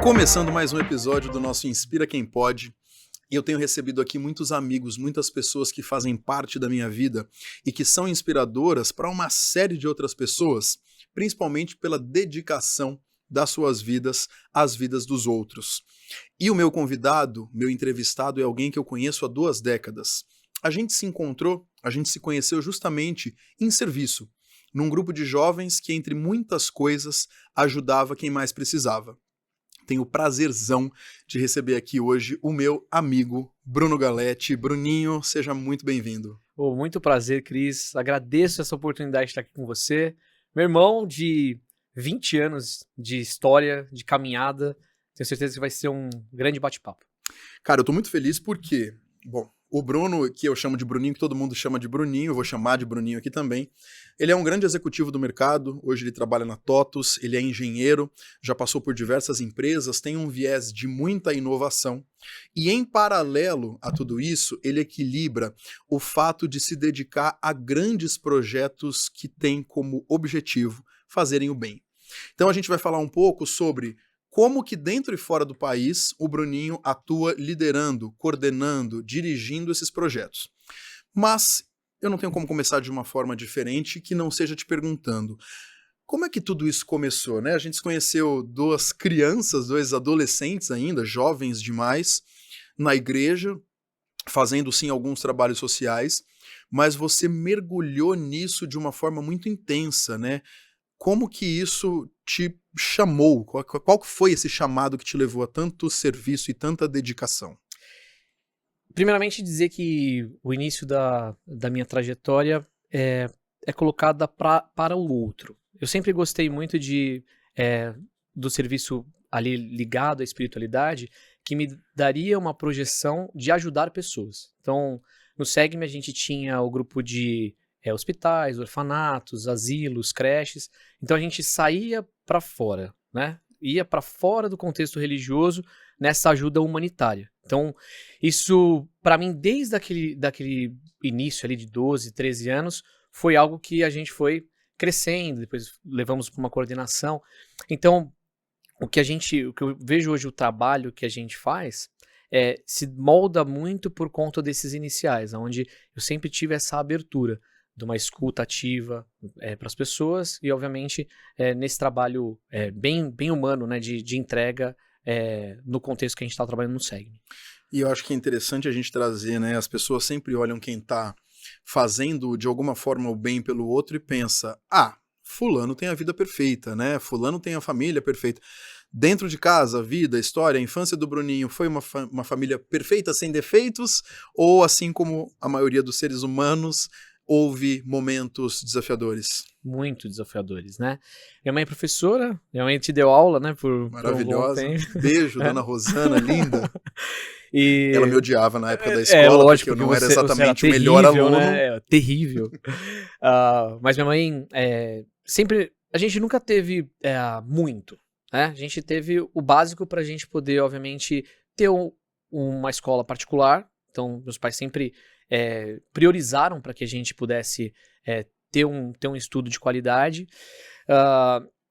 Começando mais um episódio do nosso Inspira Quem Pode. E eu tenho recebido aqui muitos amigos, muitas pessoas que fazem parte da minha vida e que são inspiradoras para uma série de outras pessoas, principalmente pela dedicação das suas vidas às vidas dos outros. E o meu convidado, meu entrevistado, é alguém que eu conheço há 2 décadas. A gente se encontrou, a gente se conheceu justamente em serviço, num grupo de jovens que, entre muitas coisas, ajudava quem mais precisava. Tenho o prazerzão de receber aqui hoje o meu amigo Bruno Galletti. Bruninho, seja muito bem-vindo. Muito prazer, Cris. Agradeço essa oportunidade de estar aqui com você. Meu irmão de 20 anos de história, de caminhada. Tenho certeza que vai ser um grande bate-papo. Cara, eu tô muito feliz porque, bom, o Bruno, que eu chamo de Bruninho, que todo mundo chama de Bruninho, eu vou chamar de Bruninho aqui também, ele é um grande executivo do mercado, hoje ele trabalha na TOTUS, ele é engenheiro, já passou por diversas empresas, tem um viés de muita inovação, e em paralelo a tudo isso, ele equilibra o fato de se dedicar a grandes projetos que têm como objetivo fazerem o bem. Então a gente vai falar um pouco sobre como que dentro e fora do país o Bruninho atua liderando, coordenando, dirigindo esses projetos. Mas eu não tenho como começar de uma forma diferente que não seja te perguntando como é que tudo isso começou, né? A gente se conheceu 2 crianças, 2 adolescentes ainda, jovens demais, na igreja, fazendo sim alguns trabalhos sociais, mas você mergulhou nisso de uma forma muito intensa, né? Como que isso te chamou? Qual foi esse chamado que te levou a tanto serviço e tanta dedicação? Primeiramente, dizer que o início da minha trajetória é colocada para o outro. Eu sempre gostei muito do serviço ali ligado à espiritualidade, que me daria uma projeção de ajudar pessoas. Então, no SEGME a gente tinha o grupo de hospitais, orfanatos, asilos, creches. Então a gente saía para fora, né? Ia para fora do contexto religioso nessa ajuda humanitária. Então, isso, para mim, desde daquele início ali de 12, 13 anos, foi algo que a gente foi crescendo, depois levamos para uma coordenação. Então, o que eu vejo hoje, o trabalho que a gente faz, se molda muito por conta desses iniciais, onde eu sempre tive essa abertura de uma escuta ativa para as pessoas e, obviamente, nesse trabalho bem humano, né, de entrega no contexto que a gente está trabalhando no SEGME. E eu acho que é interessante a gente trazer, né? As pessoas sempre olham quem está fazendo de alguma forma o bem pelo outro e pensa, fulano tem a vida perfeita, né? Fulano tem a família perfeita. Dentro de casa, a vida, a história, a infância do Bruninho foi uma família perfeita, sem defeitos? Ou, assim como a maioria dos seres humanos, houve momentos desafiadores? Muito desafiadores, né? Minha mãe é professora, minha mãe te deu aula, né, por um bom Maravilhosa. tempo. Beijo, dona Rosana, linda. E Ela me odiava na época da escola, lógico, porque eu não porque era exatamente você o era melhor terrível, aluno. né? Terrível. Mas minha mãe sempre... A gente nunca teve muito, né? A gente teve o básico pra gente poder, obviamente, ter uma escola particular. Então, meus pais sempre priorizaram para que a gente pudesse ter um estudo de qualidade.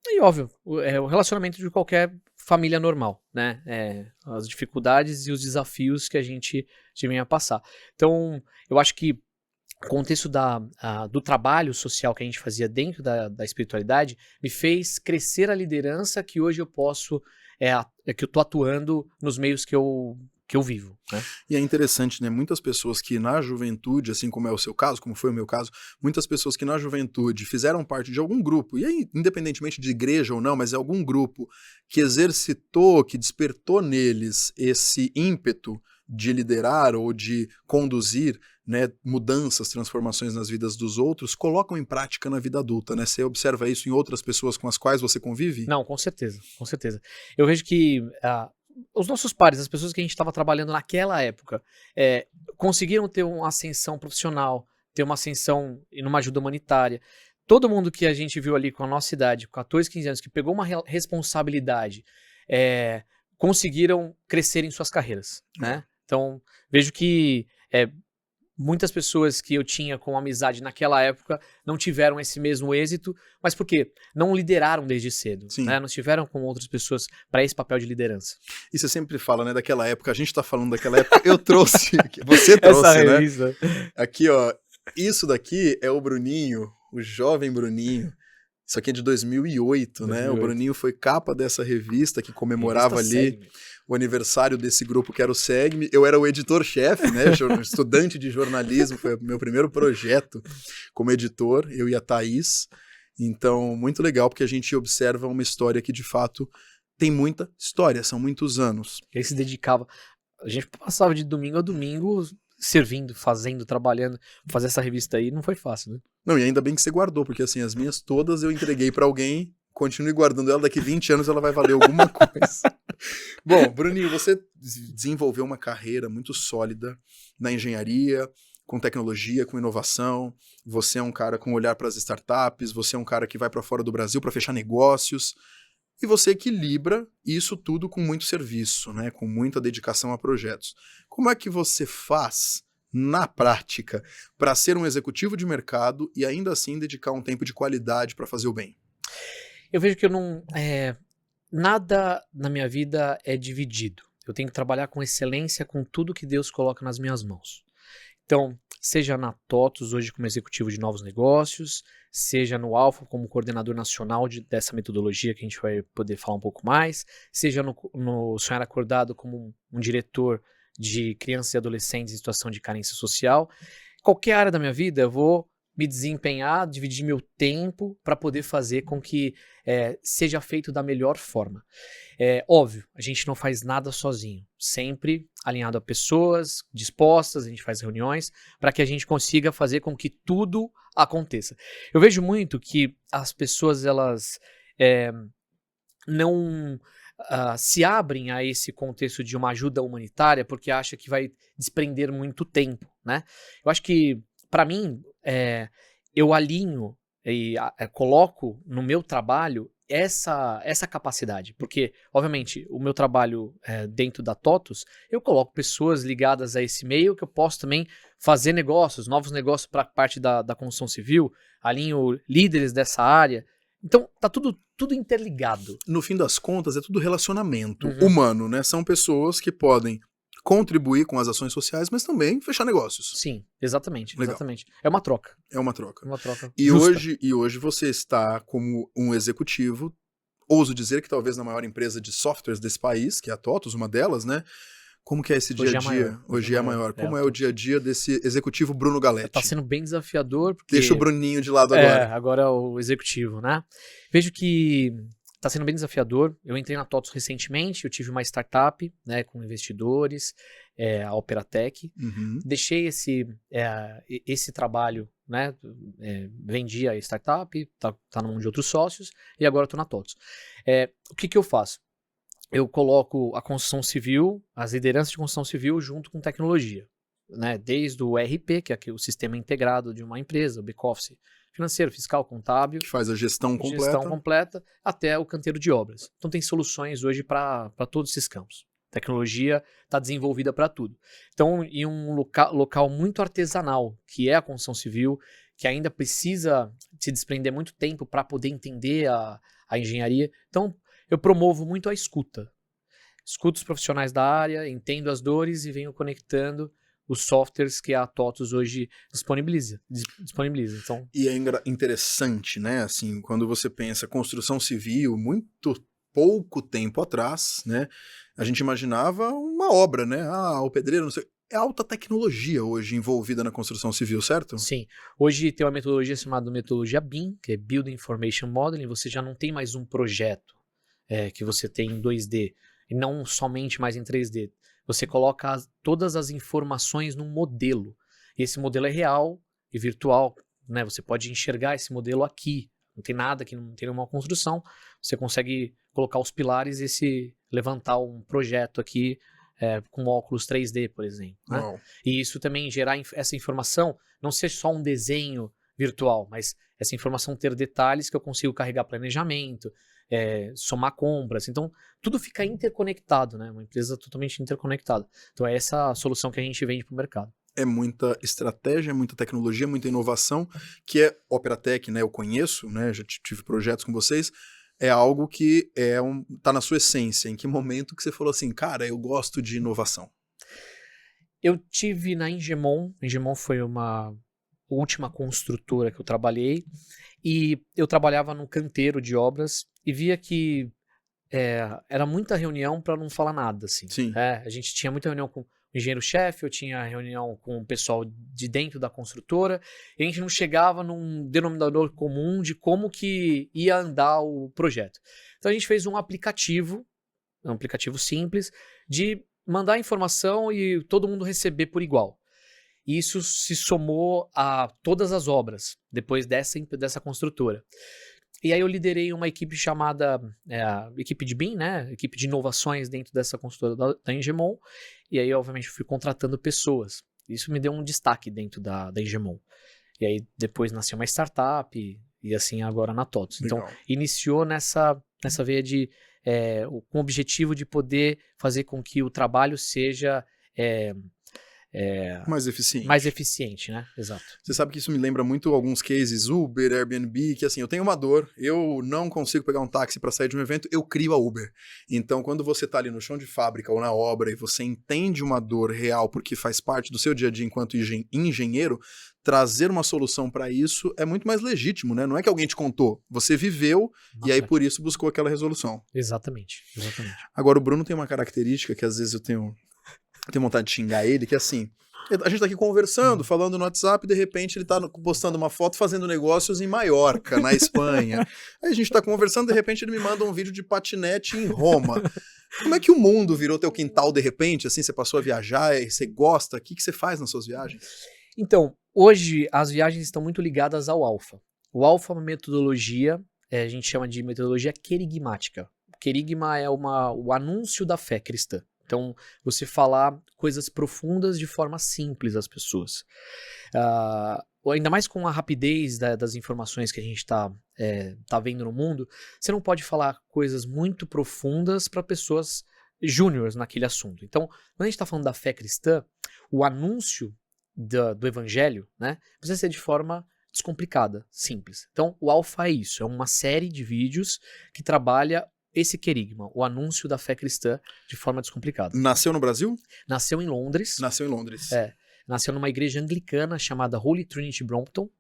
E óbvio, o relacionamento de qualquer família normal, né? As dificuldades e os desafios que a gente tinha a passar. Então, eu acho que o contexto do trabalho social que a gente fazia dentro da espiritualidade me fez crescer a liderança que hoje eu posso, que eu tô atuando nos meios que eu vivo, né? E é interessante, né? Muitas pessoas que na juventude, assim como é o seu caso, como foi o meu caso, muitas pessoas que na juventude fizeram parte de algum grupo, e aí, independentemente de igreja ou não, mas é algum grupo que exercitou, que despertou neles esse ímpeto de liderar ou de conduzir, né, mudanças, transformações nas vidas dos outros, colocam em prática na vida adulta, né? Você observa isso em outras pessoas com as quais você convive? Não, com certeza, com certeza. Eu vejo que os nossos pares, as pessoas que a gente estava trabalhando naquela época, conseguiram ter uma ascensão profissional, ter uma ascensão numa ajuda humanitária. Todo mundo que a gente viu ali com a nossa idade, 14, 15 anos, que pegou uma responsabilidade, conseguiram crescer em suas carreiras, né? Então, vejo que muitas pessoas que eu tinha com amizade naquela época não tiveram esse mesmo êxito, mas por quê? Não lideraram desde cedo, Sim. né? Não estiveram com outras pessoas para esse papel de liderança. E você sempre fala, né, daquela época, a gente tá falando daquela época, eu trouxe, você trouxe, Essa né? revista. Aqui, ó, isso daqui é o Bruninho, o jovem Bruninho. Isso aqui é de 2008, né? O 2008. Bruninho foi capa dessa revista que comemorava Revista ali Segme. o aniversário desse grupo que era o SEGME. Eu era o editor-chefe, né? Estudante de jornalismo, foi o meu primeiro projeto como editor, eu e a Thaís. Então, muito legal, porque a gente observa uma história que, de fato, tem muita história, são muitos anos. Ele se dedicava. A gente passava de domingo a domingo servindo, fazendo, trabalhando. Fazer essa revista aí não foi fácil, né? Não, e ainda bem que você guardou, porque assim, as minhas todas eu entreguei pra alguém, continue guardando ela, daqui 20 anos ela vai valer alguma coisa. Bom, Bruninho, você desenvolveu uma carreira muito sólida na engenharia, com tecnologia, com inovação. Você é um cara com olhar para as startups, você é um cara que vai para fora do Brasil para fechar negócios. E você equilibra isso tudo com muito serviço, né? Com muita dedicação a projetos. Como é que você faz, na prática, para ser um executivo de mercado e ainda assim dedicar um tempo de qualidade para fazer o bem? Eu vejo que eu não. Nada na minha vida é dividido. Eu tenho que trabalhar com excelência com tudo que Deus coloca nas minhas mãos. Então, seja na TOTUS, hoje como executivo de novos negócios, seja no Alfa como coordenador nacional dessa metodologia que a gente vai poder falar um pouco mais, seja no Sonhar Acordado como um diretor de crianças e adolescentes em situação de carência social. Qualquer área da minha vida eu vou me desempenhar, dividir meu tempo para poder fazer com que seja feito da melhor forma. Óbvio, a gente não faz nada sozinho, sempre alinhado a pessoas dispostas, a gente faz reuniões para que a gente consiga fazer com que tudo aconteça. Eu vejo muito que as pessoas elas não se abrem a esse contexto de uma ajuda humanitária porque acha que vai desprender muito tempo, né? Eu acho que, para mim, eu alinho e coloco no meu trabalho essa capacidade, porque, obviamente, o meu trabalho dentro da TOTUS, eu coloco pessoas ligadas a esse meio que eu posso também fazer negócios, novos negócios para a parte da construção civil, alinho líderes dessa área. Então, tá tudo interligado. No fim das contas, é tudo relacionamento humano, né? São pessoas que podem contribuir com as ações sociais, mas também fechar negócios. Sim, exatamente. Legal. Exatamente. É uma troca. É uma troca. Uma troca E justa. hoje você está como um executivo, ouso dizer que talvez na maior empresa de softwares desse país, que é a TOTUS, uma delas, né? Como que é esse dia a dia? Hoje é maior. Como é o dia a dia desse executivo Bruno Galetti? Tá sendo bem desafiador, porque... Deixa o Bruninho de lado agora. Agora é o executivo, né? Vejo que tá sendo bem desafiador. Eu entrei na TOTUS recentemente, eu tive uma startup, né, com investidores, a Operatec. Deixei esse trabalho, né, vendi a startup, tá na mão de outros sócios, e agora eu tô na TOTUS. O que eu faço? Eu coloco a construção civil, as lideranças de construção civil junto com tecnologia, né? Desde o ERP, que é o sistema integrado de uma empresa, o back-office financeiro, fiscal, contábil, que faz a gestão completa, até o canteiro de obras. Então tem soluções hoje para todos esses campos. A tecnologia está desenvolvida para tudo. Então, em um local muito artesanal, que é a construção civil, que ainda precisa se desprender muito tempo para poder entender a engenharia. Então, eu promovo muito a escuta. Escuto os profissionais da área, entendo as dores e venho conectando os softwares que a TOTUS hoje disponibiliza. Então... E é interessante, né? Assim, quando você pensa construção civil, muito pouco tempo atrás, né? A gente imaginava uma obra, né? O pedreiro, não sei. É alta tecnologia hoje envolvida na construção civil, certo? Sim. Hoje tem uma metodologia chamada metodologia BIM, que é Building Information Modeling. Você já não tem mais um projeto que você tem em 2D, e não somente mais em 3D. Você coloca todas as informações num modelo. E esse modelo é real e virtual, né? Você pode enxergar esse modelo aqui. Não tem nada aqui, não tem nenhuma construção. Você consegue colocar os pilares e levantar um projeto aqui com óculos 3D, por exemplo. Né? E isso também gerar essa informação, não ser só um desenho virtual, mas essa informação ter detalhes que eu consigo carregar planejamento, somar compras. Então, tudo fica interconectado, né? Uma empresa totalmente interconectada. Então, é essa a solução que a gente vende para o mercado. é muita estratégia, é muita tecnologia, muita inovação, que é Operatec, né? Eu conheço, né? Já tive projetos com vocês. É algo que tá na sua essência. Em que momento que você falou assim, cara, eu gosto de inovação? Eu tive na Engemon. Engemon foi uma última construtora que eu trabalhei. E eu trabalhava num canteiro de obras e via que era muita reunião para não falar nada, assim. Sim. A gente tinha muita reunião com o engenheiro-chefe, eu tinha reunião com o pessoal de dentro da construtora, e a gente não chegava num denominador comum de como que ia andar o projeto. Então a gente fez um aplicativo simples, de mandar informação e todo mundo receber por igual. E isso se somou a todas as obras, depois dessa construtora. E aí eu liderei uma equipe chamada a equipe de BIM, né? Equipe de inovações dentro dessa consultora da Engemon. E aí, obviamente, fui contratando pessoas. Isso me deu um destaque dentro da Engemon. E aí depois nasceu uma startup e assim agora na TOTVS. Então, iniciou nessa veia de com o objetivo de poder fazer com que o trabalho seja mais eficiente, né? Exato. Você sabe que isso me lembra muito alguns cases, Uber, Airbnb, que assim, eu tenho uma dor, eu não consigo pegar um táxi para sair de um evento, eu crio a Uber. Então, quando você tá ali no chão de fábrica ou na obra e você entende uma dor real porque faz parte do seu dia a dia enquanto engenheiro, trazer uma solução para isso é muito mais legítimo, né? Não é que alguém te contou, você viveu e aí por isso buscou aquela resolução. Exatamente. Agora, o Bruno tem uma característica que às vezes eu tenho vontade de xingar ele, que é assim, a gente tá aqui conversando, falando no WhatsApp, e de repente ele tá postando uma foto fazendo negócios em Maiorca, na Espanha. Aí a gente tá conversando, de repente ele me manda um vídeo de patinete em Roma. Como é que o mundo virou teu quintal de repente? Assim, você passou a viajar, e você gosta? O que você faz nas suas viagens? Então, hoje as viagens estão muito ligadas ao Alpha. O Alpha é uma metodologia, a gente chama de metodologia querigmática. Querigma é o anúncio da fé cristã. Então, você falar coisas profundas de forma simples às pessoas. Ainda mais com a rapidez das informações que a gente está vendo no mundo, você não pode falar coisas muito profundas para pessoas júniores naquele assunto. Então, quando a gente está falando da fé cristã, o anúncio do evangelho, né, precisa ser de forma descomplicada, simples. Então, o Alpha é isso, é uma série de vídeos que trabalha esse querigma, o anúncio da fé cristã de forma descomplicada. Nasceu no Brasil? Nasceu em Londres. Nasceu numa igreja anglicana chamada Holy Trinity Brompton.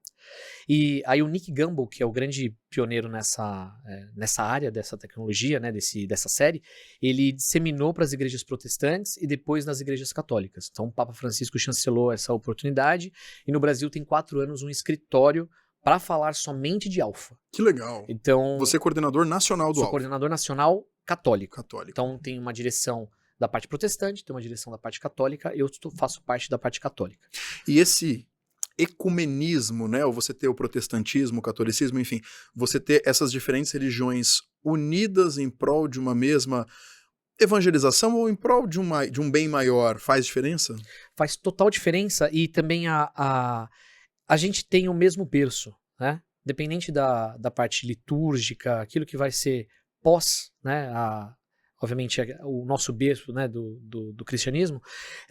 E aí o Nick Gumbel, que é o grande pioneiro nessa área dessa tecnologia, né, dessa série, ele disseminou para as igrejas protestantes e depois nas igrejas católicas. Então o Papa Francisco chancelou essa oportunidade e no Brasil tem 4 anos um escritório para falar somente de Alpha. Que legal. Então, você é coordenador nacional do Alpha. Sou coordenador nacional católico. Católico. Então tem uma direção da parte protestante, tem uma direção da parte católica, eu faço parte da parte católica. E esse ecumenismo, né, ou você ter o protestantismo, o catolicismo, enfim, você ter essas diferentes religiões unidas em prol de uma mesma evangelização ou em prol de um bem maior, faz diferença? Faz total diferença e também a gente tem o mesmo berço, né? Dependente da parte litúrgica, aquilo que vai ser pós, né, obviamente o nosso berço, né, do cristianismo,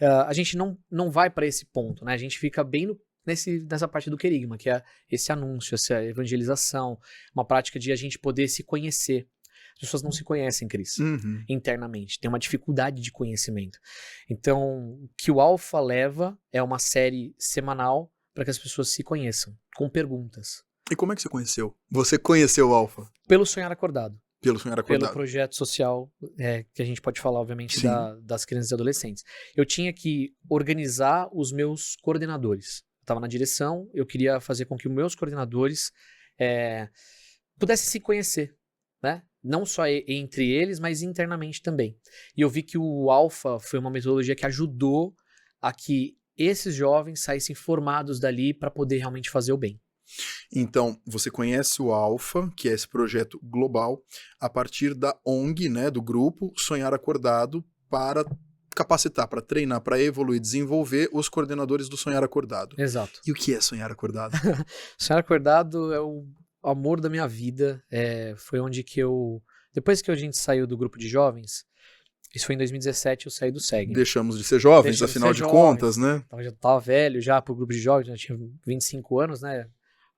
a gente não vai para esse ponto, né? A gente fica bem nessa parte do querigma, que é esse anúncio, essa evangelização, uma prática de a gente poder se conhecer. As pessoas não se conhecem, Cris, internamente. Tem uma dificuldade de conhecimento. Então, o que o Alpha leva é uma série semanal para que as pessoas se conheçam, com perguntas. E como é que você conheceu? Você conheceu o Alpha? Pelo Sonhar Acordado. Pelo Sonhar Acordado. Pelo projeto social, que a gente pode falar, obviamente, das crianças e adolescentes. Eu tinha que organizar os meus coordenadores. Eu estava na direção, eu queria fazer com que os meus coordenadores pudessem se conhecer, né? Não só entre eles, mas internamente também. E eu vi que o Alpha foi uma metodologia que ajudou a que esses jovens saíssem formados dali para poder realmente fazer o bem. Então, você conhece o Alpha, que é esse projeto global, a partir da ONG, né, do grupo Sonhar Acordado, para capacitar, para treinar, para evoluir, desenvolver os coordenadores do Sonhar Acordado. Exato. E o que é Sonhar Acordado? Sonhar Acordado é o amor da minha vida. Foi onde que depois que a gente saiu do grupo de jovens, Isso foi em 2017, eu saí do SEG. Deixamos de ser jovens, Deixamos de afinal ser de jovens. contas, né? Então, eu já tava velho já pro grupo de jovens, já tinha 25 anos, né?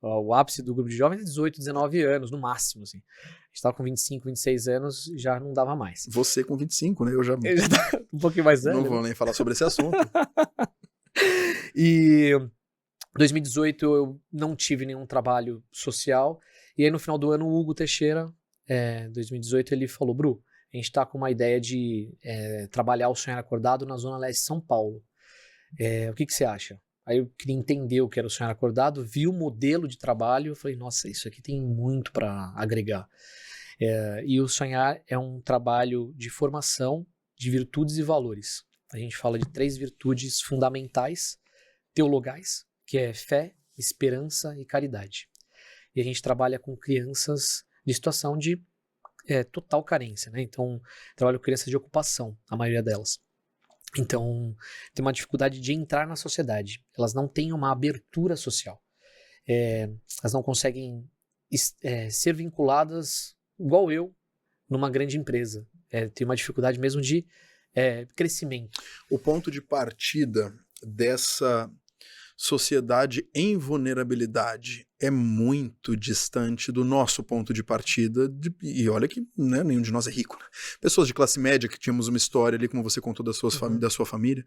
O ápice do grupo de jovens é 18, 19 anos, no máximo, assim. A gente tava com 25, 26 anos, já não dava mais. Você com 25, né? Eu já Eu já tava um pouquinho mais velho. não vou nem falar sobre esse assunto. E em 2018 eu não tive nenhum trabalho social. E aí no final do ano o Hugo Teixeira, 2018, ele falou: Bru, a gente tá com uma ideia de trabalhar o Sonhar Acordado na Zona Leste de São Paulo. O que você acha? Aí eu queria entender o que era o Sonhar Acordado, vi o modelo de trabalho, eu falei, nossa, isso aqui tem muito para agregar. E o Sonhar é um trabalho de formação de virtudes e valores. A gente fala de 3 virtudes fundamentais, teologais, que é fé, esperança e caridade. E a gente trabalha com crianças de situação de total carência, né? Então, trabalho com crianças de ocupação, a maioria delas. Então, tem uma dificuldade de entrar na sociedade. Elas não têm uma abertura social. Elas não conseguem ser vinculadas, igual eu, numa grande empresa. Tem uma dificuldade mesmo de crescimento. O ponto de partida dessa sociedade em vulnerabilidade é muito distante do nosso ponto de partida, e olha que, né, nenhum de nós é rico. Né? Pessoas de classe média que tínhamos uma história ali, como você contou da sua família,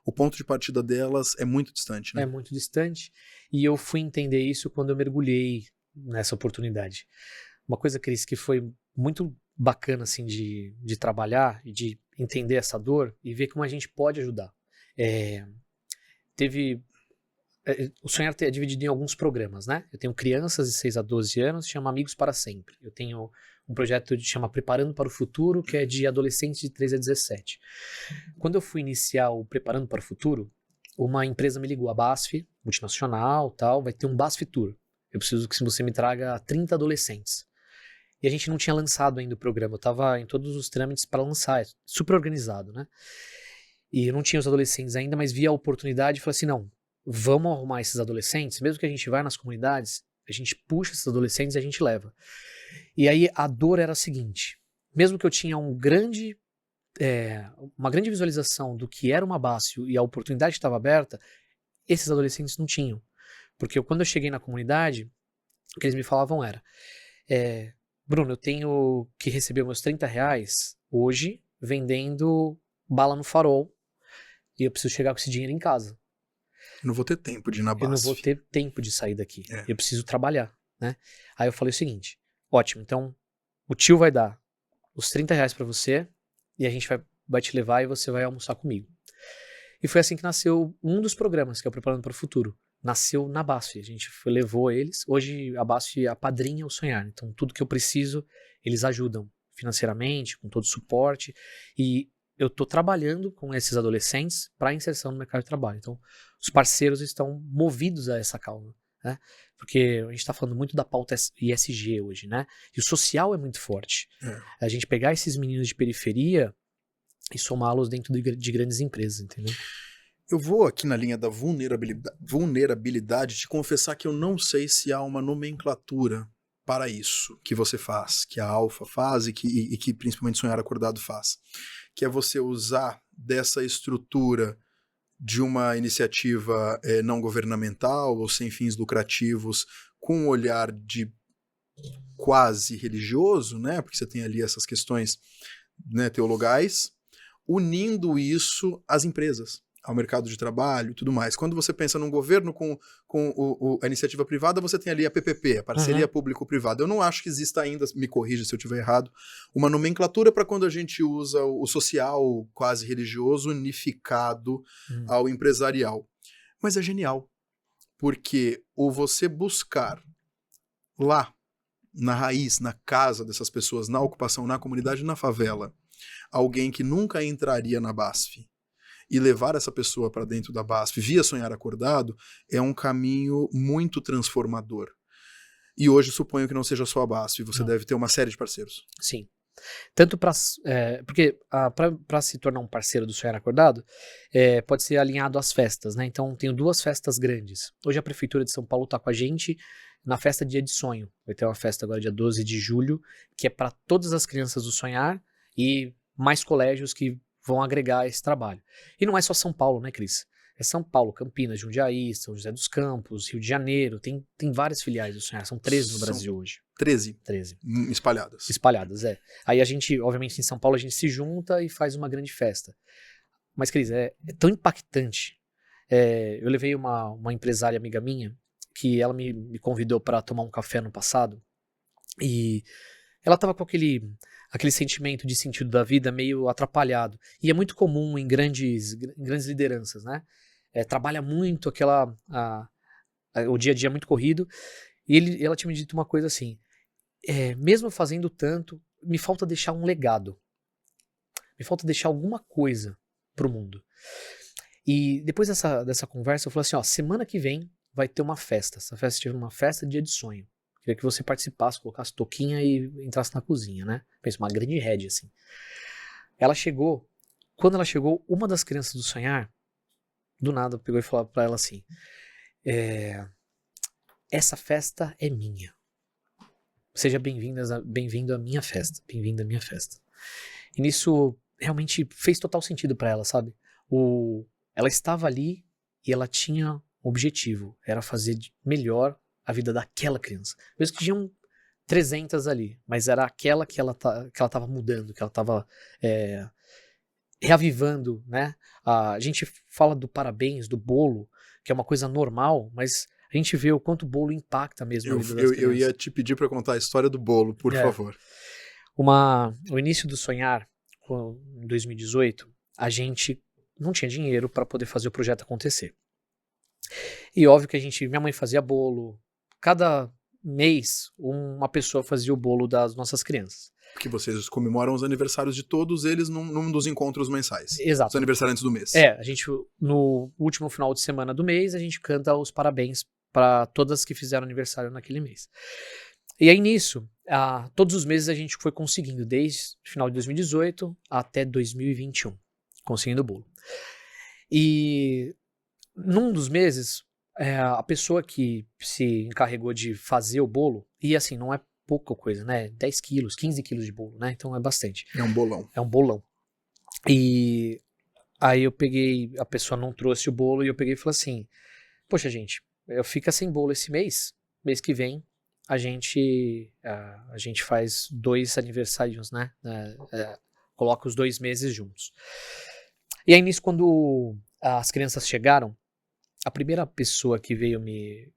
o ponto de partida delas é muito distante. Né? É muito distante, e eu fui entender isso quando eu mergulhei nessa oportunidade. Uma coisa, Cris, que foi muito bacana assim, de trabalhar e de entender essa dor e ver como a gente pode ajudar. O Sonhar é dividido em alguns programas, né? Eu tenho crianças de 6 a 12 anos, chama Amigos para Sempre. Eu tenho um projeto que chama Preparando para o Futuro, que é de adolescentes de 13 a 17. Quando eu fui iniciar o Preparando para o Futuro, uma empresa me ligou, a BASF, multinacional, tal, vai ter um BASF Tour. Eu preciso que você me traga 30 adolescentes. E a gente não tinha lançado ainda o programa, eu estava em todos os trâmites para lançar, super organizado, né? E eu não tinha os adolescentes ainda, mas vi a oportunidade e falei assim, não, vamos arrumar esses adolescentes, mesmo que a gente vá nas comunidades, a gente puxa esses adolescentes e a gente leva. E aí a dor era a seguinte, mesmo que eu tinha uma grande visualização do que era uma BASF e a oportunidade estava aberta, esses adolescentes não tinham. Porque quando eu cheguei na comunidade, o que eles me falavam era, Bruno, eu tenho que receber meus R$30 hoje vendendo bala no farol e eu preciso chegar com esse dinheiro em casa. Eu não vou ter tempo de ir na BASF. Eu não vou ter tempo de sair daqui. Eu preciso trabalhar, né? Aí eu falei o seguinte, ótimo, então o tio vai dar os R$30 para você e a gente vai te levar e você vai almoçar comigo. E foi assim que nasceu um dos programas, que é o Preparando para o Futuro. Nasceu na BASF, a gente levou eles. Hoje a BASF apadrinha o Sonhar, então tudo que eu preciso, eles ajudam financeiramente, com todo o suporte. E eu estou trabalhando com esses adolescentes para inserção no mercado de trabalho. Então, os parceiros estão movidos a essa causa, né? Porque a gente está falando muito da pauta ISG hoje, né? E o social é muito forte. A gente pegar esses meninos de periferia e somá-los dentro de grandes empresas, entendeu? Eu vou aqui na linha da vulnerabilidade te confessar que eu não sei se há uma nomenclatura para isso que você faz, que a Alfa faz e que principalmente Sonhar Acordado faz, que é você usar dessa estrutura de uma iniciativa não governamental ou sem fins lucrativos com um olhar de quase religioso, né? Porque você tem ali essas questões, né, teologais, unindo isso às empresas, ao mercado de trabalho e tudo mais. Quando você pensa num governo com a iniciativa privada, você tem ali a PPP, a parceria público-privada. Eu não acho que exista ainda, me corrija se eu estiver errado, uma nomenclatura para quando a gente usa o social quase religioso unificado ao empresarial. Mas é genial, porque o você buscar lá, na raiz, na casa dessas pessoas, na ocupação, na comunidade, na favela, alguém que nunca entraria na BASF e levar essa pessoa para dentro da BASF via Sonhar Acordado é um caminho muito transformador. E hoje suponho que não seja só a BASF, você deve ter uma série de parceiros. Sim. Tanto porque para se tornar um parceiro do Sonhar Acordado, pode ser alinhado às festas, né? Então, tenho 2 festas grandes. Hoje a Prefeitura de São Paulo está com a gente na festa Dia de Sonho. Vai ter uma festa agora dia 12 de julho, que é para todas as crianças do Sonhar e mais colégios que vão agregar esse trabalho. E não é só São Paulo, né, Cris? É São Paulo, Campinas, Jundiaí, São José dos Campos, Rio de Janeiro, tem várias filiais do Sonhar, são 13 no Brasil hoje. 13. 13. Espalhadas. Espalhadas, é. Aí a gente, obviamente, em São Paulo, a gente se junta e faz uma grande festa. Mas, Cris, é tão impactante. Eu levei uma empresária amiga minha, que ela me convidou para tomar um café no passado, e ela tava com aquele sentimento de sentido da vida meio atrapalhado. E é muito comum em grandes lideranças, né? Trabalha muito o dia a dia é muito corrido. E ela tinha me dito uma coisa assim, mesmo fazendo tanto, me falta deixar um legado. Me falta deixar alguma coisa pro mundo. E depois dessa conversa, eu falei assim, ó, semana que vem vai ter uma festa. Essa festa tiver uma festa de dia de sonho. Queria que você participasse, colocasse touquinha e entrasse na cozinha, né? Pensa, uma grande rede, assim. Quando ela chegou, uma das crianças do Sonhar, do nada, pegou e falou pra ela assim, essa festa é minha. Seja bem-vindo à minha festa. Bem-vindo à minha festa. E nisso, realmente fez total sentido pra ela, sabe? Ela estava ali e ela tinha um objetivo, era fazer melhor a vida daquela criança. Mesmo que tinham 300 ali, mas era aquela que ela estava mudando, que ela estava reavivando, né? A gente fala do parabéns, do bolo, que é uma coisa normal, mas a gente vê o quanto o bolo impacta mesmo a vida das crianças. Eu ia te pedir para contar a história do bolo, por favor. O início do Sonhar, em 2018, a gente não tinha dinheiro para poder fazer o projeto acontecer. E óbvio que minha mãe fazia bolo, cada mês uma pessoa fazia o bolo das nossas crianças. Porque vocês comemoram os aniversários de todos eles num dos encontros mensais. Exato. Os aniversariantes do mês. A gente, no último final de semana do mês, a gente canta os parabéns para todas que fizeram aniversário naquele mês. E aí nisso, todos os meses a gente foi conseguindo, desde o final de 2018 até 2021, conseguindo o bolo. E num dos meses, a pessoa que se encarregou de fazer o bolo, e assim, não é pouca coisa, né? 10 quilos, 15 quilos de bolo, né? Então é bastante. É um bolão. É um bolão. E aí a pessoa não trouxe o bolo e eu peguei e falei assim, poxa gente, eu fico sem bolo esse mês que vem a gente faz 2 aniversários, né? Coloca os 2 meses juntos. E aí nisso, quando as crianças chegaram, a primeira pessoa que veio me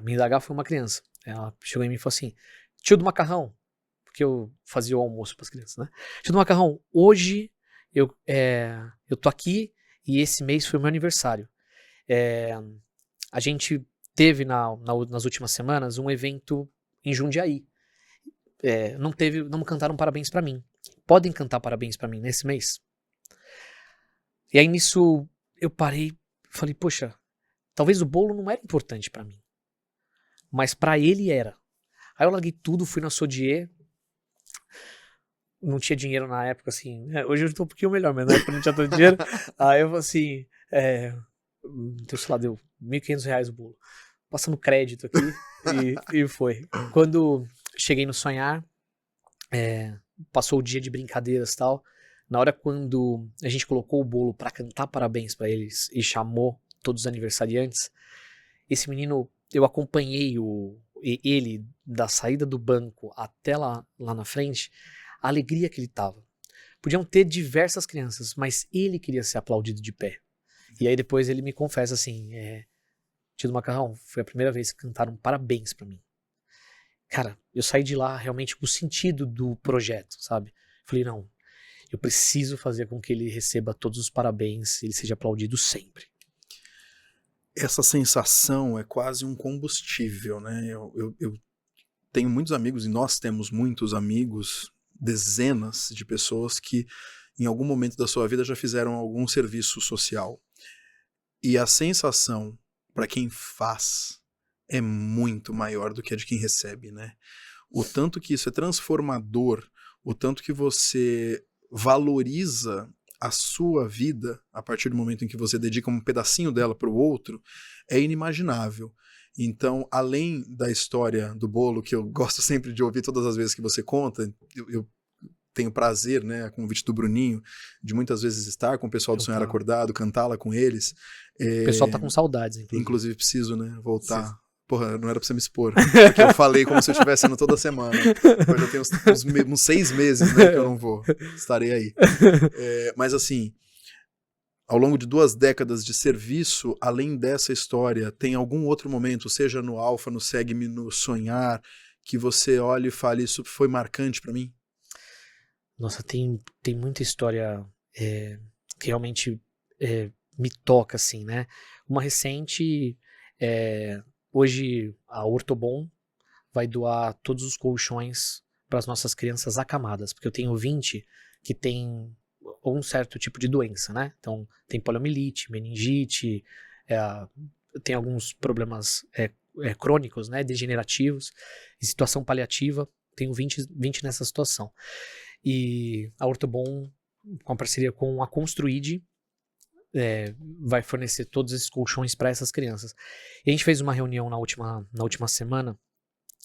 indagar foi uma criança. Ela chegou em mim e falou assim, tio do macarrão, porque eu fazia o almoço para as crianças, né? Tio do macarrão, hoje eu tô aqui e esse mês foi o meu aniversário. A gente teve nas últimas semanas um evento em Jundiaí. Não cantaram parabéns para mim. Podem cantar parabéns para mim nesse mês? E aí nisso eu parei, falei, poxa, talvez o bolo não era importante para mim, mas para ele era. Aí eu larguei tudo, fui na Sodier, não tinha dinheiro na época, assim, hoje eu tô um pouquinho melhor, mas na época não tinha tanto dinheiro. Aí eu falei assim, então, sei lá, deu R$1.500 o bolo, passando crédito aqui, e foi. Quando cheguei no Sonhar, passou o dia de brincadeiras e tal. Na hora quando a gente colocou o bolo pra cantar parabéns pra eles e chamou todos os aniversariantes, esse menino, eu acompanhei ele da saída do banco até lá na frente, a alegria que ele tava. Podiam ter diversas crianças, mas ele queria ser aplaudido de pé. E aí depois ele me confessa assim, tio do macarrão, foi a primeira vez que cantaram parabéns pra mim. Cara, eu saí de lá realmente com o sentido do projeto, sabe? Falei, não, eu preciso fazer com que ele receba todos os parabéns, ele seja aplaudido sempre. Essa sensação é quase um combustível, né? Eu tenho muitos amigos, e nós temos muitos amigos, dezenas de pessoas que em algum momento da sua vida já fizeram algum serviço social. E a sensação para quem faz é muito maior do que a de quem recebe, né? O tanto que isso é transformador, o tanto que você valoriza a sua vida a partir do momento em que você dedica um pedacinho dela para o outro, é inimaginável. Então, além da história do bolo, que eu gosto sempre de ouvir todas as vezes que você conta, eu tenho prazer, né, a convite do Bruninho, de muitas vezes estar com o pessoal do Sonhar Acordado, cantá-la com eles. O pessoal tá com saudades, inclusive. Inclusive preciso, né, voltar. Porra, não era pra você me expor. Porque eu falei como se eu estivesse indo toda semana. Eu já tenho uns 6 meses, né, que eu não vou. Estarei aí. Mas assim, ao longo de 2 décadas de serviço, além dessa história, tem algum outro momento, seja no Alfa, no Segue-me, no Sonhar, que você olhe e fale, isso foi marcante pra mim? Nossa, tem muita história que realmente me toca, assim, né? Uma recente, hoje a Ortobon vai doar todos os colchões para as nossas crianças acamadas, porque eu tenho 20 que tem um certo tipo de doença, né? Então, tem poliomielite, meningite, tem alguns problemas crônicos, né? Degenerativos, em situação paliativa, tenho 20 nessa situação. E a Ortobon, com a parceria com a Construid, vai fornecer todos esses colchões para essas crianças. E a gente fez uma reunião na última semana.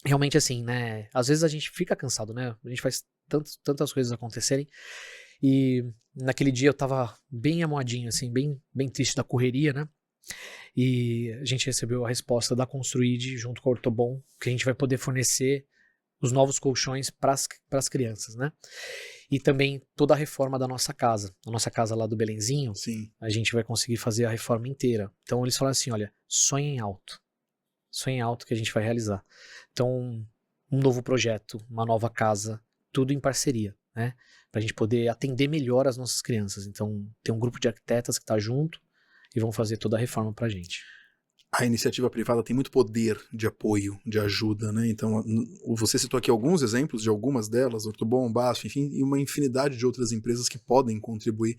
Realmente assim, né? Às vezes a gente fica cansado, né? A gente faz tantas coisas acontecerem. E naquele dia eu tava bem amoadinho, assim, bem triste da correria, né? E a gente recebeu a resposta da Construid junto com a Ortobon, que a gente vai poder fornecer os novos colchões para as crianças, né? E também toda a reforma da nossa casa. A nossa casa lá do Belenzinho, Sim. a gente vai conseguir fazer a reforma inteira. Então eles falaram assim, olha, sonhem alto. Sonhem alto que a gente vai realizar. Então, um novo projeto, uma nova casa, tudo em parceria, né? Pra gente poder atender melhor as nossas crianças. Então, tem um grupo de arquitetas que tá junto e vão fazer toda a reforma pra gente. A iniciativa privada tem muito poder de apoio, de ajuda, né? Então, você citou aqui alguns exemplos de algumas delas, Ortobon, BASF, enfim, e uma infinidade de outras empresas que podem contribuir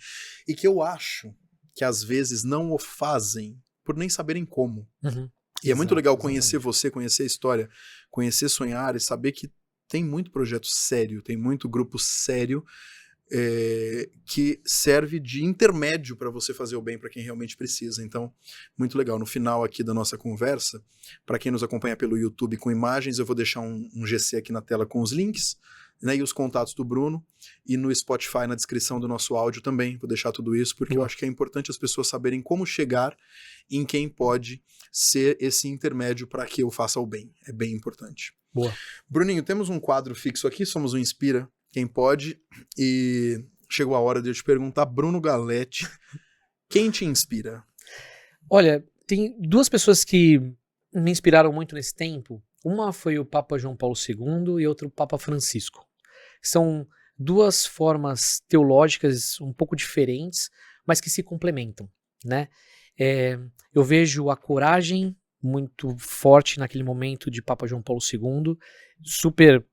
e que eu acho que às vezes não o fazem por nem saberem como. Uhum. E é muito legal conhecer você, conhecer a história, conhecer Sonhar e saber que tem muito projeto sério, tem muito grupo sério que serve de intermédio para você fazer o bem para quem realmente precisa. Então, muito legal. No final aqui da nossa conversa, para quem nos acompanha pelo YouTube com imagens, eu vou deixar um GC aqui na tela com os links, né, e os contatos do Bruno, e no Spotify, na descrição do nosso áudio também, vou deixar tudo isso, porque eu acho que é importante as pessoas saberem como chegar em quem pode ser esse intermédio para que eu faça o bem. É bem importante. Boa. Bruninho, temos um quadro fixo aqui, somos o Inspira Quem Pode, e chegou a hora de eu te perguntar, Bruno Galletti, quem te inspira? Olha, tem 2 pessoas que me inspiraram muito nesse tempo. Uma foi o Papa João Paulo II e outra o Papa Francisco. São 2 formas teológicas um pouco diferentes, mas que se complementam, né? Eu vejo a coragem muito forte naquele momento de Papa João Paulo II, super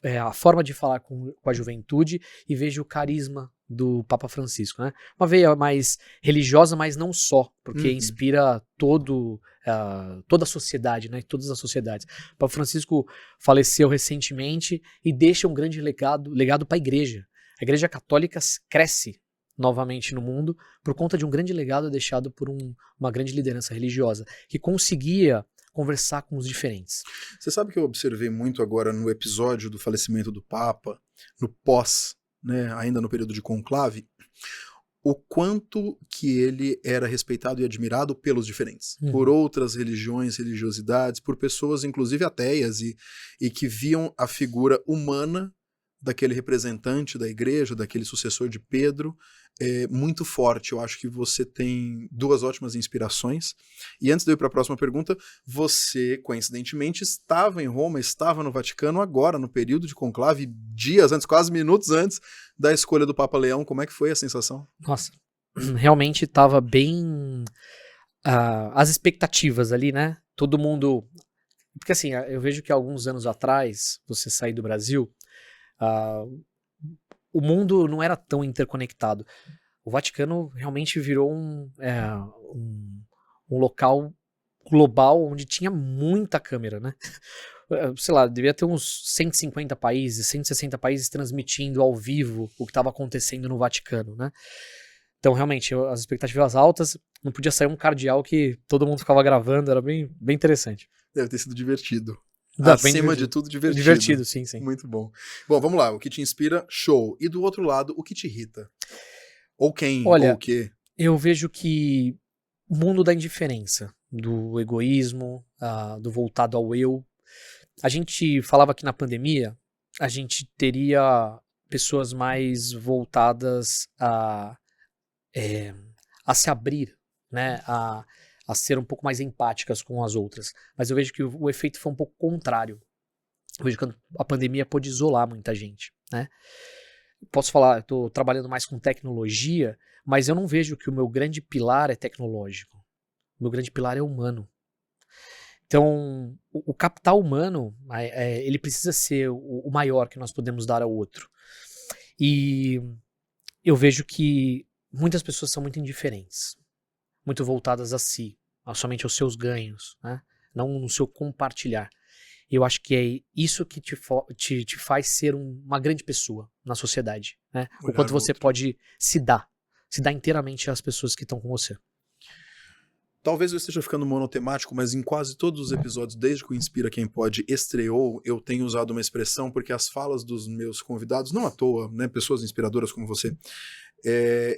a forma de falar com a juventude, e vejo o carisma do Papa Francisco, né? Uma veia mais religiosa, mas não só, porque inspira toda a sociedade, né? Todas as sociedades. O Papa Francisco faleceu recentemente e deixa um grande legado para a Igreja. A Igreja Católica cresce novamente no mundo por conta de um grande legado deixado por uma grande liderança religiosa, que conseguia conversar com os diferentes. Você sabe que eu observei muito agora no episódio do falecimento do Papa, no pós, né, ainda no período de conclave, o quanto que ele era respeitado e admirado pelos diferentes, por outras religiões, religiosidades, por pessoas inclusive ateias e que viam a figura humana daquele representante da igreja, daquele sucessor de Pedro, muito forte. Eu acho que você tem 2 ótimas inspirações. E antes de eu ir para a próxima pergunta, você, coincidentemente, estava em Roma, estava no Vaticano agora, no período de conclave, dias antes, quase minutos antes da escolha do Papa Leão. Como é que foi a sensação? Nossa, realmente estava bem as expectativas ali, né? Todo mundo... Porque assim, eu vejo que alguns anos atrás, você sair do Brasil, o mundo não era tão interconectado. O Vaticano realmente virou um local global onde tinha muita câmera, né? Sei lá, devia ter uns 150 países, 160 países transmitindo ao vivo o que estava acontecendo no Vaticano, né? Então, realmente, as expectativas altas, não podia sair um cardeal que todo mundo ficava gravando, era bem interessante. Deve ter sido divertido. Acima de tudo, divertido. Divertido, sim, sim. Muito bom. Bom, vamos lá. O que te inspira, show. E do outro lado, o que te irrita? Ou quem, Olha, ou o quê? eu vejo que o mundo da indiferença, do egoísmo, do voltado ao eu. A gente falava que na pandemia a gente teria pessoas mais voltadas a se abrir, né? A ser um pouco mais empáticas com as outras. Mas eu vejo que o efeito foi um pouco contrário. Eu vejo que a pandemia pôde isolar muita gente, né? Posso falar, eu estou trabalhando mais com tecnologia, mas eu não vejo que o meu grande pilar é tecnológico. O meu grande pilar é humano. Então, o capital humano, ele precisa ser o maior que nós podemos dar ao outro. E eu vejo que muitas pessoas são muito indiferentes, muito voltadas a si, somente aos seus ganhos, né? Não no seu compartilhar. Eu acho que é isso que te faz ser uma grande pessoa na sociedade, né? O quanto você pode se dar inteiramente às pessoas que estão com você. Talvez eu esteja ficando monotemático, mas em quase todos os episódios, desde que o Inspira Quem Pode estreou, eu tenho usado uma expressão, porque as falas dos meus convidados, não à toa, né, pessoas inspiradoras como você,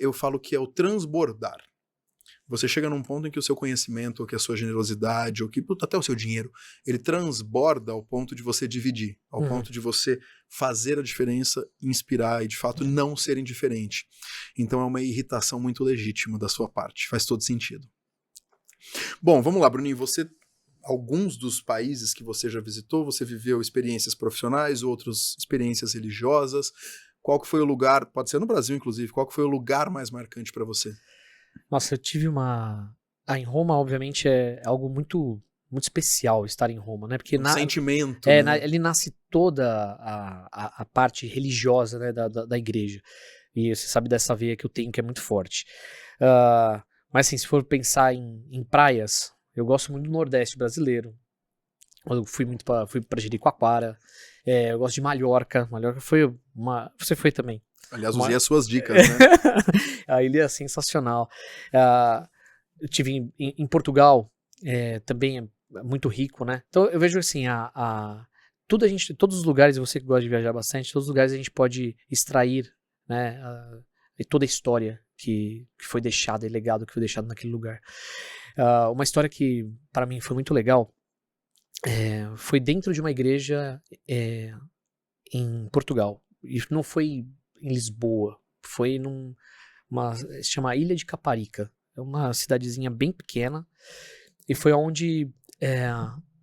eu falo que é o transbordar. Você chega num ponto em que o seu conhecimento, ou que a sua generosidade, ou que até o seu dinheiro, ele transborda ao ponto de você dividir, ao ponto de você fazer a diferença, inspirar e, de fato, não ser indiferente. Então é uma irritação muito legítima da sua parte, faz todo sentido. Bom, vamos lá, Bruninho, alguns dos países que você já visitou, você viveu experiências profissionais, outras experiências religiosas. Qual que foi o lugar, pode ser no Brasil inclusive, qual que foi o lugar mais marcante para você? Nossa, eu tive em Roma, obviamente, é algo muito, muito especial estar em Roma, né? Porque Sentimento, né? ali nasce toda a parte religiosa, né, da igreja. E você sabe dessa veia que eu tenho, que é muito forte. Mas assim, se for pensar em praias, eu gosto muito do Nordeste brasileiro. Eu fui para Jericoacoara. Eu gosto de Mallorca. Mallorca foi Você foi também. Aliás, usei as suas dicas, né? A ilha é sensacional. Eu tive em Portugal, também é muito rico, né? Então eu vejo assim, todos os lugares, você que gosta de viajar bastante, todos os lugares a gente pode extrair, né, toda a história que foi deixada e legado que foi deixado naquele lugar. Uma história que para mim foi muito legal foi dentro de uma igreja em Portugal. E não foi em Lisboa, foi se chama Ilha de Caparica. É uma cidadezinha bem pequena. E foi onde,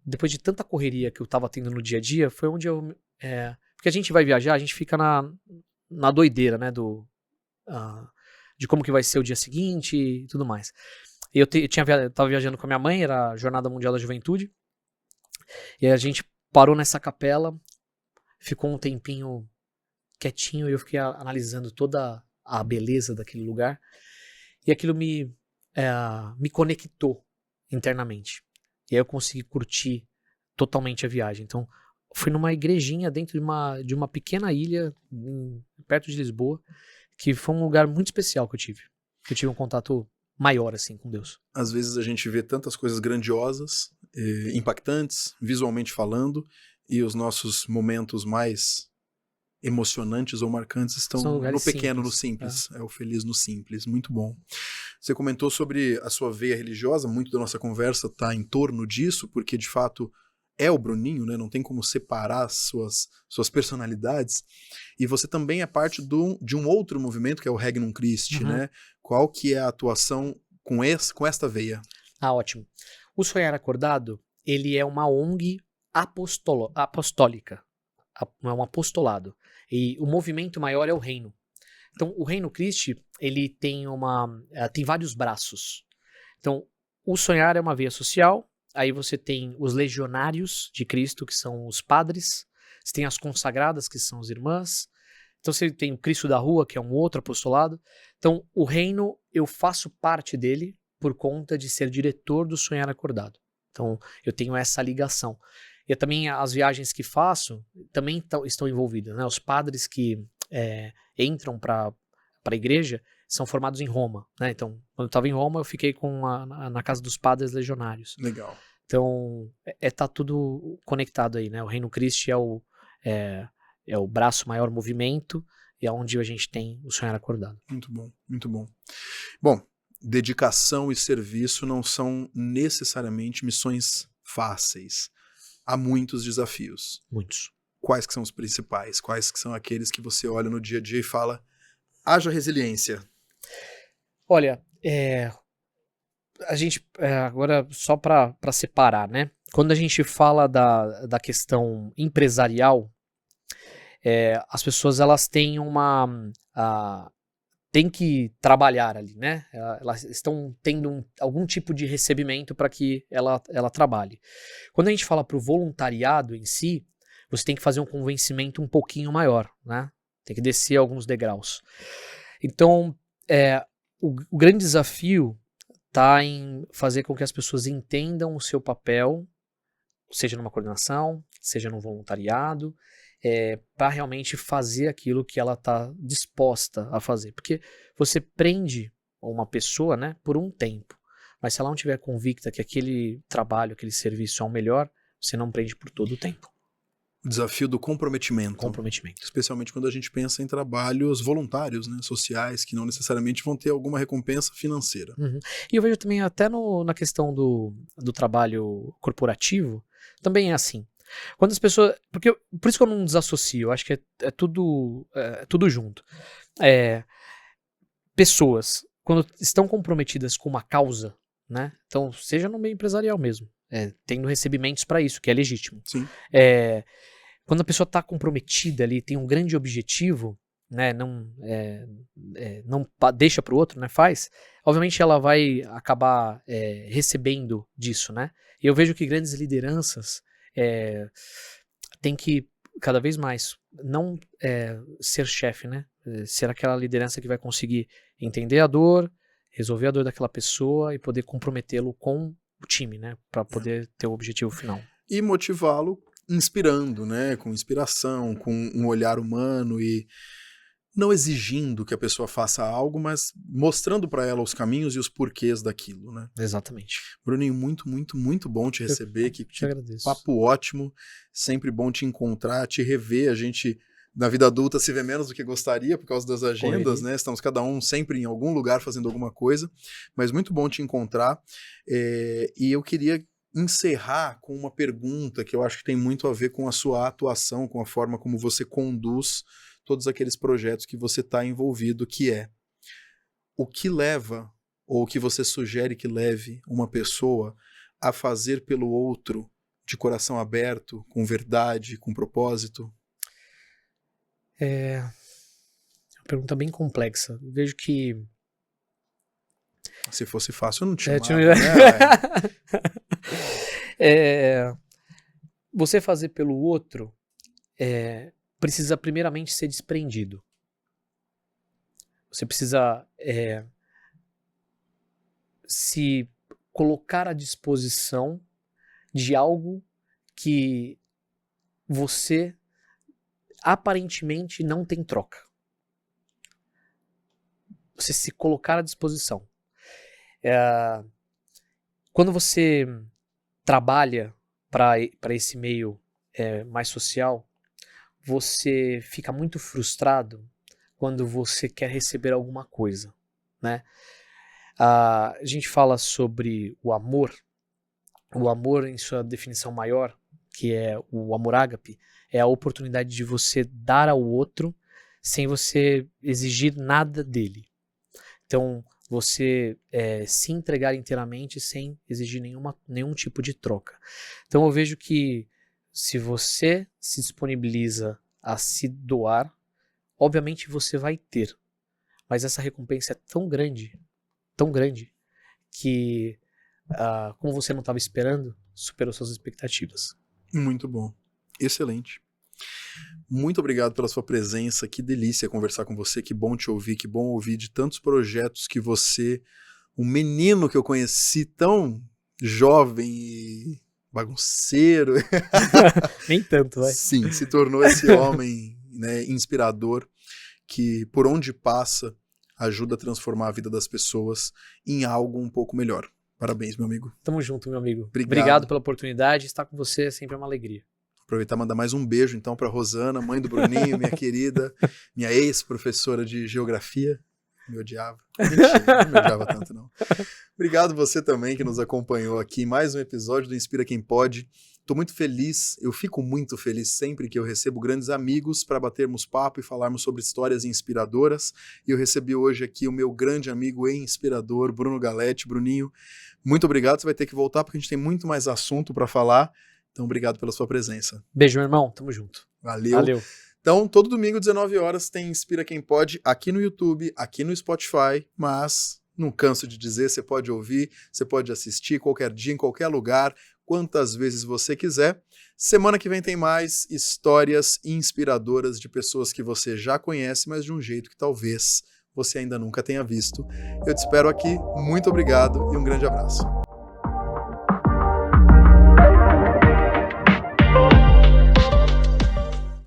depois de tanta correria que eu tava tendo no dia a dia, foi onde porque a gente vai viajar, a gente fica na doideira, né, de como que vai ser o dia seguinte e tudo mais. E eu tava viajando com a minha mãe, era a Jornada Mundial da Juventude, e aí a gente parou nessa capela, ficou um tempinho quietinho e eu fiquei analisando toda a beleza daquele lugar, e aquilo me conectou internamente. E aí eu consegui curtir totalmente a viagem. Então, fui numa igrejinha dentro de uma pequena ilha perto de Lisboa, que foi um lugar muito especial que eu tive. Eu tive um contato maior, assim, com Deus. Às vezes a gente vê tantas coisas grandiosas, impactantes, visualmente falando, e os nossos momentos mais emocionantes ou marcantes estão no pequeno, no simples. É o feliz no simples. Muito bom. Você comentou sobre a sua veia religiosa, muito da nossa conversa está em torno disso, porque de fato é o Bruninho, né? Não tem como separar suas personalidades. E você também é parte de um outro movimento, que é o Regnum Christi, né? Qual que é a atuação com esta veia? Ótimo. O Sonhar Acordado, ele é uma ONG apostólica. É um apostolado. E o movimento maior é o reino. Então, o Reino Christi, ele tem vários braços. Então, o Sonhar é uma veia social, aí você tem os legionários de Cristo, que são os padres, você tem as consagradas, que são as irmãs, então você tem o Cristo da Rua, que é um outro apostolado. Então, o reino, eu faço parte dele por conta de ser diretor do Sonhar Acordado. Então, eu tenho essa ligação. E também as viagens que faço também estão envolvidas, né? Os padres que entram para a igreja são formados em Roma, né? Então, quando eu estava em Roma, eu fiquei na casa dos padres legionários. Legal. Então, tá tudo conectado aí, né? O Reino Christi é o braço maior movimento e é onde a gente tem o sonhar acordado. Muito bom, muito bom. Bom, dedicação e serviço não são necessariamente missões fáceis. Há muitos desafios. Muitos. Quais que são os principais? Quais que são aqueles que você olha no dia a dia e fala, haja resiliência? Olha, a gente, agora só para separar, né? Quando a gente fala da questão empresarial, as pessoas elas têm têm que trabalhar ali, né? Elas estão tendo algum tipo de recebimento para que ela trabalhe. Quando a gente fala para o voluntariado em si, você tem que fazer um convencimento um pouquinho maior, né? Tem que descer alguns degraus. Então, o grande desafio está em fazer com que as pessoas entendam o seu papel, seja numa coordenação, seja num voluntariado, para realmente fazer aquilo que ela está disposta a fazer. Porque você prende uma pessoa, né, por um tempo, mas se ela não estiver convicta que aquele trabalho, aquele serviço é o melhor, você não prende por todo o tempo. O desafio do comprometimento. Comprometimento. Especialmente quando a gente pensa em trabalhos voluntários, né, sociais, que não necessariamente vão ter alguma recompensa financeira. Uhum. E eu vejo também até na questão do trabalho corporativo, também é assim. Quando as pessoas. Por isso que eu não desassocio, eu acho que é tudo junto. Pessoas, quando estão comprometidas com uma causa, né? Então, seja no meio empresarial mesmo, tendo recebimentos para isso, que é legítimo. Sim. Quando a pessoa está comprometida ali, tem um grande objetivo, né? Não deixa para o outro, né? Faz. Obviamente ela vai acabar recebendo disso, né? E eu vejo que grandes lideranças tem que, cada vez mais, não ser chefe, né? Ser aquela liderança que vai conseguir entender a dor, resolver a dor daquela pessoa e poder comprometê-lo com o time, né? Para poder ter o objetivo final. E motivá-lo inspirando, né? Com inspiração, com um olhar humano e não exigindo que a pessoa faça algo, mas mostrando para ela os caminhos e os porquês daquilo, né? Exatamente. Bruninho, muito, muito, muito bom te receber. Que agradeço. Papo ótimo. Sempre bom te encontrar, te rever. A gente, na vida adulta, se vê menos do que gostaria por causa das agendas, né? Estamos cada um sempre em algum lugar fazendo alguma coisa. Mas muito bom te encontrar. E eu queria encerrar com uma pergunta que eu acho que tem muito a ver com a sua atuação, com a forma como você conduz todos aqueles projetos que você está envolvido, que é o que leva, ou o que você sugere que leve uma pessoa a fazer pelo outro de coração aberto, com verdade, com propósito? É uma pergunta bem complexa. Eu vejo que... Se fosse fácil, eu não te chamava, né? Você fazer pelo outro precisa primeiramente ser desprendido. Você precisa se colocar à disposição de algo que você aparentemente não tem troca. Você se colocar à disposição. Quando você trabalha para esse meio mais social, você fica muito frustrado quando você quer receber alguma coisa, né? A gente fala sobre o amor em sua definição maior, que é o amor ágape, é a oportunidade de você dar ao outro sem você exigir nada dele. Então, você se entregar inteiramente sem exigir nenhum tipo de troca. Então eu vejo que se você se disponibiliza a se doar, obviamente você vai ter. Mas essa recompensa é tão grande, que como você não estava esperando, superou suas expectativas. Muito bom. Excelente. Muito obrigado pela sua presença, que delícia conversar com você, que bom te ouvir, que bom ouvir de tantos projetos que você, um menino que eu conheci tão jovem e bagunceiro. Nem tanto, vai. Sim, se tornou esse homem, né, inspirador, que por onde passa ajuda a transformar a vida das pessoas em algo um pouco melhor. Parabéns, meu amigo. Tamo junto, meu amigo. Obrigado. Obrigado pela oportunidade. Estar com você é sempre uma alegria. Aproveitar e mandar mais um beijo, então, para Rosana, mãe do Bruninho, minha querida, minha ex-professora de geografia. Me odiava. Mentira, não me odiava tanto, não. Obrigado você também que nos acompanhou aqui em mais um episódio do Inspira Quem Pode. Estou muito feliz, eu fico muito feliz sempre que eu recebo grandes amigos para batermos papo e falarmos sobre histórias inspiradoras. E eu recebi hoje aqui o meu grande amigo e inspirador, Bruno Galletti. Bruninho, muito obrigado. Você vai ter que voltar porque a gente tem muito mais assunto para falar. Então, obrigado pela sua presença. Beijo, meu irmão. Tamo junto. Valeu. Então, todo domingo, 19 horas, tem Inspira Quem Pode aqui no YouTube, aqui no Spotify, mas não canso de dizer, você pode ouvir, você pode assistir qualquer dia, em qualquer lugar, quantas vezes você quiser. Semana que vem tem mais histórias inspiradoras de pessoas que você já conhece, mas de um jeito que talvez você ainda nunca tenha visto. Eu te espero aqui, muito obrigado e um grande abraço.